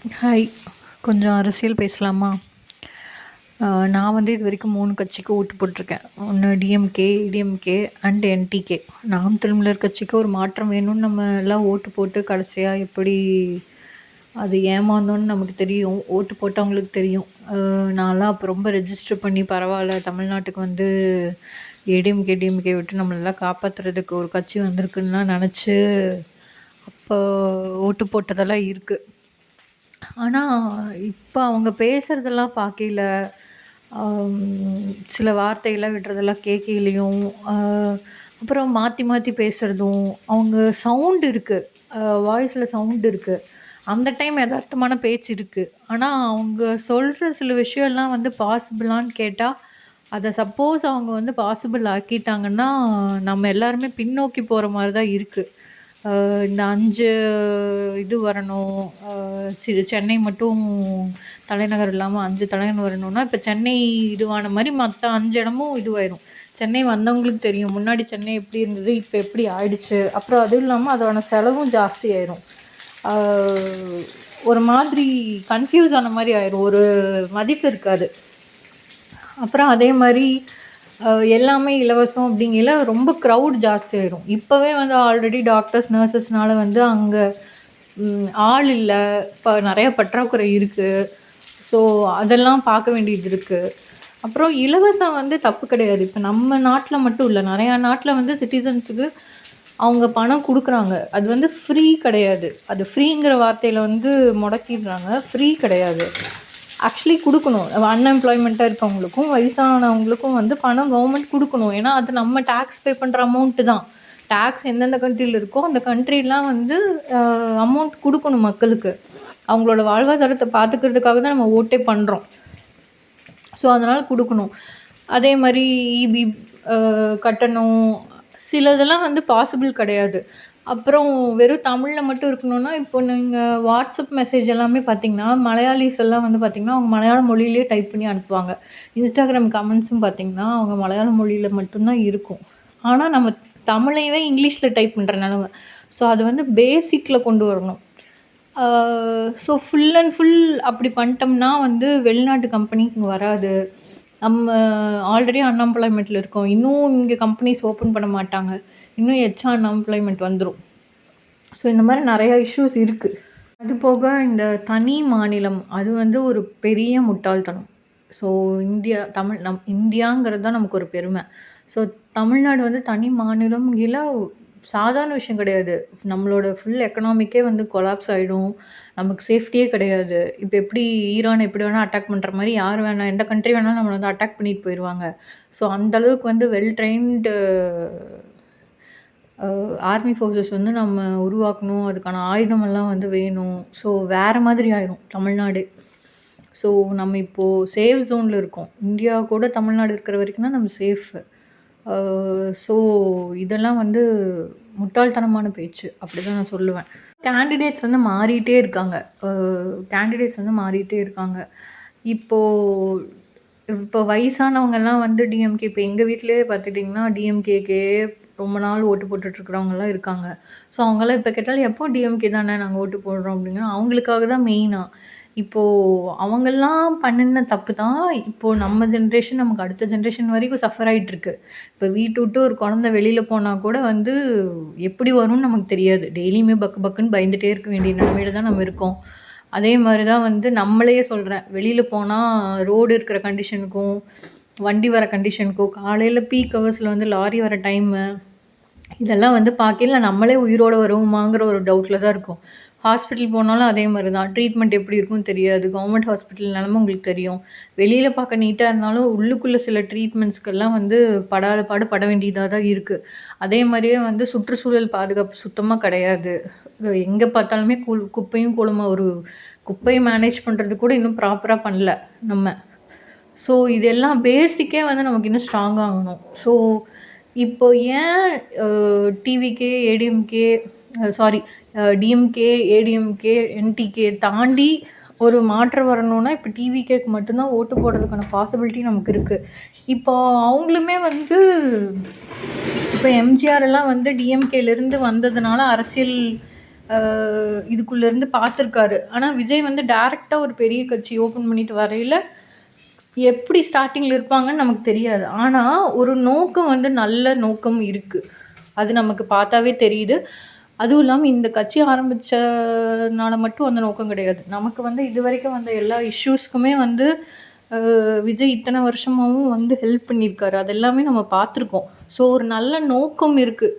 Hi. கொஞ்சம் அரசியல் பேசலாமா? நான் வந்து இதுவரைக்கும் 3 கட்சிக்கு ஓட்டு போட்டிருக்கேன். ஒண்ணு டிஎம்கே, ஏடிஎம்கே அண்ட் என்டிகே. நாம் தமிழர் கட்சிக்கு ஒரு மாற்றம் வேணும்னு நம்ம எல்லாம் ஓட்டு போட்டு கடைசியா எப்படி அது ஏமாந்தோன்னு நமக்கு தெரியும். ஓட்டு போட்டவங்களுக்கு தெரியும். நான்லாம் அப்போ ரொம்ப ரெஜிஸ்டர் பண்ணி பரவாயில்ல தமிழ்நாட்டுக்கு வந்து ஏடிஎம்கே, டிஎம்கே விட்டு நம்மளெல்லாம் காப்பாத்துறதுக்கு ஒரு கட்சி வந்திருக்குன்னுலாம் நெனச்சு அப்போ ஓட்டு போட்டதெல்லாம் இருக்கு. ஆனா, இப்ப அவங்க பேசுறதெல்லாம் பார்க்கையில, சில வார்த்தைகள்லாம் விடுறதெல்லாம் கேட்கையிலயும், அ அப்புறம் மாத்தி மாத்தி பேசுறதும், அவங்க சவுண்ட் இருக்கு. வாய்ஸ்ல சவுண்ட் இருக்கு. அந்த டைம் எதார்த்தமான பேச்சு இருக்கு. ஆனா, அவங்க சொல்ற சில விஷயம்லாம் வந்து பாசிபிளான்னு கேட்டா, அத சப்போஸ் அவங்க வந்து பாசிபிள் ஆக்கிட்டாங்கன்னா, நம்ம எல்லாருமே பின்னோக்கி போற மாரி தான் இருக்கு. இந்த 5 இது வரணும். சென்னை மட்டும் தலைநகர் இல்லாம 5 தலைநகர் வரணும்னா, இப்ப சென்னை இதுவான மாரி மத்த 5 இடமும் இதுவாயிரும். சென்னை வந்தவங்களுக்கு தெரியும். முன்னாடி சென்னை எப்படி இருந்தது, இப்ப எப்படி ஆயிடுச்சு. அப்புறம் அதுவும் இல்லாம அதோட செலவும் ஜாஸ்தி ஆயிரும். ஆ ஒரு மாதிரி கன்ஃப்யூஸ் ஆன மாரி ஆயிரும். ஒரு மதிப்பு இருக்காது. அப்புறம் அதே மாரி எல்லாமே இலவசம் அப்படிங்கையில ரொம்ப க்ரவுட் ஜாஸ்தி ஆயிரும். இப்பவே வந்து ஆல்ரெடி டாக்டர்ஸ், நர்சஸ்னால வந்து அங்க ஆள் இல்ல. இப்ப நெறைய பற்றாக்குறை இருக்கு. ஸோ, அதெல்லாம் பார்க்க வேண்டியது இருக்கு. அப்புறம் இலவசம் வந்து தப்பு கிடையாது. இப்ப நம்ம நாட்ல மட்டும் இல்ல. நெறையா நாட்ல வந்து சிட்டிசன்ஸுக்கு அவங்க பணம் குடுக்குறாங்க. அது வந்து ஃப்ரீ கிடையாது. அது ஃப்ரீங்கிற வார்த்தையில வந்து முடக்கிடுறாங்க. ஃப்ரீ கிடையாது. ஆக்சுவலி குடுக்கணும். அன்எம்ப்ளாய்மெண்ட்டா இருக்கவங்களுக்கும், வயசானவங்களுக்கும் வந்து பணம் கவர்மெண்ட் குடுக்கணும். ஏன்னா, அது நம்ம டாக்ஸ் பே பண்ற அமௌண்ட் தான். டாக்ஸ் எந்தெந்த கண்ட்ரில இருக்கோ, அந்த கண்ட்ரிலாம் வந்து அமௌண்ட் குடுக்கணும் மக்களுக்கு. அவங்களோட வாழ்வாதாரத்த பார்த்துக்கிறதுக்காக தான் நம்ம ஓட்டே பண்றோம். ஸோ, அதனால குடுக்கணும். அதே மாரி ஈபி கட்டணும். சிலதெல்லாம் வந்து பாசிபிள் கிடையாது. அப்புறம் வெறும் தமிழ்ல மட்டும் இருக்கணும்னா, இப்போ நீங்க வாட்ஸ்அப் மெசேஜ் எல்லாமே பார்த்தீங்கன்னா, மலையாளிஸ் எல்லாம் வந்து பார்த்தீங்கன்னா, அவங்க மலையாள மொழியிலேயே டைப் பண்ணி அனுப்புவாங்க. Instagram கமெண்ட்ஸும் பார்த்தீங்கன்னா, அவங்க மலையாள மொழியில மட்டும் தான் இருக்கும். ஆனா, நம்ம தமிழையவே இங்கிலீஷ்ல டைப் பண்ற நெலம. ஸோ, அது வந்து பேசிக்ல கொண்டு வரணும். ஸோ ஃபுல் அண்ட் ஃபுல் அப்படி பண்ணிட்டோம்னா வந்து வெளிநாட்டு கம்பெனி இங்க வராது. நம்ம ஆல்ரெடி அன்எம்ப்ளாய்மெண்ட்ல இருக்கோம். இன்னும் இங்க கம்பெனிஸ் ஓப்பன் பண்ண மாட்டாங்க. இன்னும் எச்சா அன்எம்ப்ளாய்மெண்ட் வந்துரும். ஸோ இந்த மாரி நெறைய இஷ்யூஸ் இருக்கு. அது போக இந்த தனி மாநிலம் அது வந்து ஒரு பெரிய முட்டாள்தனம். ஸோ இந்தியாங்கிறது தான் நமக்கு ஒரு பெருமை. ஸோ தமிழ்நாடு வந்து தனி மாநிலம்ங்கில சாதாரண விஷயம் கிடையாது. நம்மளோட ஃபுல் எக்கனாமிக்கே வந்து கொலாப்ஸ் ஆயிடும். நமக்கு சேஃப்டியே கிடையாது. இப்ப எப்படி ஈரான் எப்படி வேணா அட்டாக் பண்ற மாரி யார் வேணா எந்த கண்ட்ரி வேணாலும் நம்மள வந்து அட்டாக் பண்ணிட்டு போயிருவாங்க. ஸோ அந்த அளவுக்கு வந்து வெல் ட்ரெயின்டு ஆர்மி ஃபோர்ஸஸ் வந்து நம்ம உருவாக்கணும். அதுக்கான ஆயுதமெல்லாம் வந்து வேணும். ஸோ வேற மாதிரி ஆயிரும் தமிழ்நாடே. ஸோ நம்ம இப்போ சேஃப் ஜோன்ல இருக்கோம். இந்தியா கூட தமிழ்நாடு இருக்கிற வரைக்கும் தான் நம்ம சேஃபு. ஸோ இதெல்லாம் வந்து முட்டாள்தனமான பேச்சு. அப்படிதான் நான் சொல்லுவேன். கேண்டிடேட்ஸ் வந்து மாறிட்டே இருக்காங்க. கேண்டிடேட்ஸ் வந்து மாறிட்டே இருக்காங்க. இப்போ இப்போ வயசானவங்கலாம் வந்து டிஎம்கே இப்போ எங்க வீட்லயே பார்த்துக்கிட்டிங்கன்னா, டிஎம்கேக்கே ரொம்ப நாள் ஓட்டு போட்டுட்ருக்கிறவங்கலாம் இருக்காங்க. ஸோ அவங்கலாம் இப்ப கேட்டாலும், "எப்போ டிஎம்கே தானே நாங்க ஓட்டு போடுறோம்" அப்படின்னா, அவங்களுக்காக தான் மெயினா. இப்போ அவங்கலாம் பண்ணுன தப்பு தான், இப்போ நம்ம ஜென்ரேஷன் நமக்கு அடுத்த ஜென்ரேஷன் வரைக்கும் சஃபர் ஆயிட்டுருக்கு. இப்போ வீட்ட விட்டு ஒரு குழந்தை வெளியில போனா கூட வந்து எப்படி வரும்னு நமக்கு தெரியாது. டெய்லியுமே பக்கு பக்குன்னு பயந்துட்டே இருக்க வேண்டிய நிலைமையில தான் நம்ம இருக்கோம். அதே மாரி தான் வந்து நம்மளையே சொல்றேன். வெளியில போனா ரோடு இருக்கிற கண்டிஷனுக்கும், வண்டி வர கண்டிஷனுக்கும், காலையில பீக் ஹவர்ஸ்ல வந்து லாரி வர டைமு, இதெல்லாம் வந்து பார்க்கையில நம்மளே உயிரோட வருவோமாங்கிற ஒரு டவுட்ல தான் இருக்கோம். ஹாஸ்பிட்டல் போனாலும் அதே மாரி தான். ட்ரீட்மெண்ட் எப்படி இருக்கும்னு தெரியாது. கவர்மெண்ட் ஹாஸ்பிட்டல் நெலம உங்களுக்கு தெரியும். வெளியில பார்க்க நீட்டா இருந்தாலும், உள்ளுக்குள்ள சில ட்ரீட்மெண்ட்ஸ்க்கெல்லாம் வந்து படாத பாடு பட வேண்டியதா தான் இருக்கு. அதே மாரியே வந்து சுற்றுச்சூழல் பாதுகாப்பு சுத்தமா கிடையாது. எங்க பார்த்தாலுமே குப்பையும் கூளமா ஒரு குப்பைய மேனேஜ் பண்றது கூட இன்னும் ப்ராப்பரா பண்ணல நம்ம. ஸோ இதெல்லாம் பேசிக்கே வந்து நமக்கு இன்னும் ஸ்ட்ராங் ஆகணும். ஸோ இப்போ ஏன் TVK, ADMK sorry DMK, ADMK, NTK தாண்டி ஒரு மாற்றம் வரணும்னா, இப்போ டிவிகேக்கு மட்டும் தான் ஓட்டு போடுறதுக்கான பாசிபிலிட்டி நமக்கு இருக்கு. இப்போ அவங்களுமே வந்து இப்போ எம்ஜிஆர் எல்லாம் வந்து டிஎம்கேலேருந்து வந்ததுனால அரசியல் இதுக்குள்ளேருந்து பார்த்துருக்காரு. ஆனா விஜய் வந்து டைரக்ட்டா ஒரு பெரிய கட்சி ஓப்பன் பண்ணிட்டு வரையில, எப்படி ஸ்டார்ட்டிங்ல இருப்பாங்கன்னு நமக்கு தெரியாது. ஆனா, ஒரு நோக்கம் வந்து நல்ல நோக்கம் இருக்கு. அது நமக்கு பார்த்தாவே தெரியுது. அதுவும் இல்லாம இந்த கட்சி ஆரம்பிச்சனால மட்டும் அந்த நோக்கம் கிடையாது. நமக்கு வந்து இதுவரைக்கும் வந்த எல்லா இஷ்யூஸ்க்குமே வந்து விஜய் இத்தன வருஷமாவும் வந்து ஹெல்ப் பண்ணியிருக்காரு. அது எல்லாமே நம்ம பார்த்துருக்கோம். ஸோ ஒரு நல்ல நோக்கம் இருக்கு.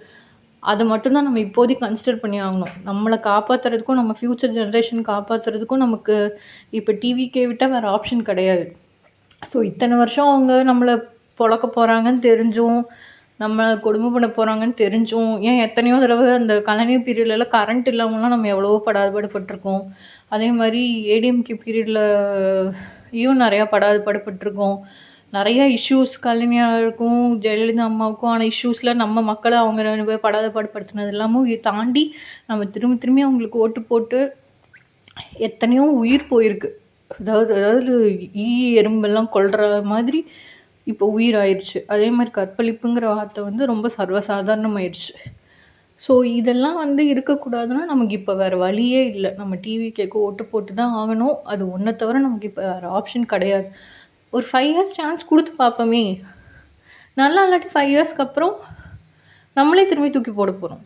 அத மட்டும் தான் நம்ம இப்போதைக்கு கன்சிடர் பண்ணி ஆகணும். நம்மள காப்பாத்துறதுக்கும், நம்ம ஃபியூச்சர் ஜெனரேஷன் காப்பாத்துறதுக்கும் நமக்கு இப்ப டிவிக்கே விட்டா வேற ஆப்ஷன் கிடையாது. ஸோ இத்தன வருஷம் அவங்க நம்மள பொழக்க போறாங்கன்னு தெரிஞ்சும், நம்மள கொடுமை பண்ண போறாங்கன்னு தெரிஞ்சும், ஏன் எத்தனையோ தடவ அந்த கலைஞர் பீரியட்லலாம் கரண்ட் இல்லாமலாம் நம்ம எவ்வளவோ படாதபாடு பட்டுருக்கோம். அதே மாரி ஏடிஎம்கே பீரியட்லயும் நெறையா படாதபாடு பட்டுருக்கோம். நெறைய இஷ்யூஸ் கலைஞருக்கும், ஜெயலலிதா அம்மாவுக்கும் ஆன இஷ்யூஸ்ல நம்ம மக்கள அவங்க 2 பேரும் படாத பாடு படுத்துனது எல்லாமும் தாண்டி, நம்ம திரும்பி திரும்பி அவங்களுக்கு ஓட்டு போட்டு எத்தனையோ உயிர் போயிருக்கு. அதாவது அதாவது ஈ, எறும்பெல்லாம் கொல்ற மாதிரி இப்போ உயிர் ஆயிருச்சு. அதே மாரி கற்பழிப்புங்கிற வார்த்தை வந்து ரொம்ப சர்வசாதாரணமாயிருச்சு. ஸோ இதெல்லாம் வந்து இருக்கக்கூடாதுன்னா, நமக்கு இப்ப வேற வழியே இல்ல. நம்ம டிவிகேக்கு ஓட்டு போட்டு தான் ஆகணும். அது ஒண்ண தவிர நமக்கு இப்ப வேற ஆப்ஷன் கிடையாது. ஒரு 5 இயர்ஸ் சான்ஸ் குடுத்து பார்ப்போமே! நல்லா இல்லாட்டி 5 இயர்ஸ்க்கு அப்புறம் நம்மளே திரும்பி தூக்கி போட போறோம்.